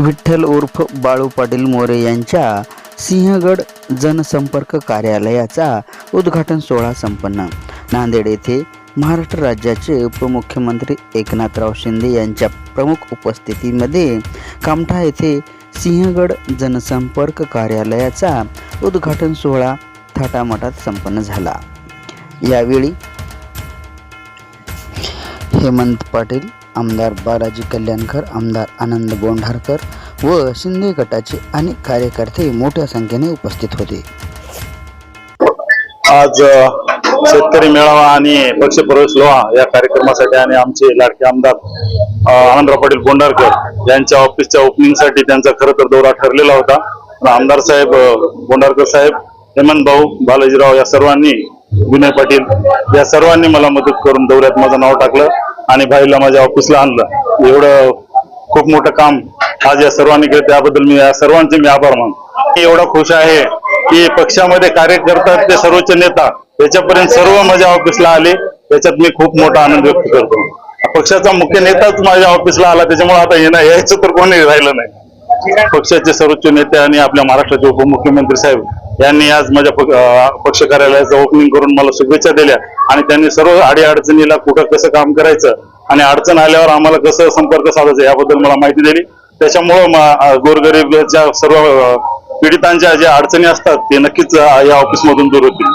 विठ्ठल उर्फ बाळू पाटील मोरे यांच्या सिंहगड जनसंपर्क कार्यालयाचा उद्घाटन सोहळा संपन्न। नांदेड येथे महाराष्ट्र राज्याचे उपमुख्यमंत्री एकनाथराव शिंदे यांच्या प्रमुख उपस्थितीमध्ये कामठा येथे सिंहगड जनसंपर्क कार्यालयाचा उद्घाटन सोहळा थाटामाटात संपन्न झाला। यावेळी हेमंत पाटील, आमदार बालाजी कल्याणकर, आमदार आनंद बोंढारकर व शिंदे गटाचे अनेक कार्यकर्ते मोठ्या संख्येने उपस्थित होते। आज शेतकरी मेळावा आणि पक्षप्रवेश लोहा या कार्यक्रमासाठी आणि आमचे लाडके आमदार आनंदराव पाटील बोंढारकर यांच्या ऑफिसच्या ओपनिंगसाठी त्यांचा खरं तर दौरा ठरलेला होता। आमदार साहेब, बोंढारकर साहेब, हेमंत भाऊ, बालाजीराव या सर्वांनी, विनय पाटील या सर्वांनी मला मदत करून दौऱ्यात माझं नाव टाकलं आणि भाईला माझ्या ऑफिसला आणलं। एवढं खूप मोठं काम आज या सर्वांनी केलं, त्याबद्दल मी या सर्वांचे आभार मानतो। एवढा खुश आहे की पक्षामध्ये कार्य करतात ते सर्वोच्च नेता याच्यापर्यंत सर्व माझ्या ऑफिसला आले, त्याच्यात मी खूप मोठा आनंद व्यक्त करतो। पक्षाचा मुख्य नेताच माझ्या ऑफिसला आला, त्याच्यामुळे आता यायचं तर कोणी राहिलं नाही। पक्षाचे सर्वोच्च नेते आणि आपल्या महाराष्ट्राचे उपमुख्यमंत्री साहेब यांनी आज माझ्या पक्ष कार्यालयाचं ओपनिंग करून मला शुभेच्छा दिल्या आणि त्यांनी सर्व अडीअडचणीला कुठं कसं काम करायचं आणि अडचण आल्यावर आम्हाला कसं संपर्क साधायचा याबद्दल मला माहिती दिली। त्याच्यामुळं गोरगरीबच्या सर्व पीडितांच्या ज्या अडचणी असतात ते नक्कीच या ऑफिसमधून दूर होतील।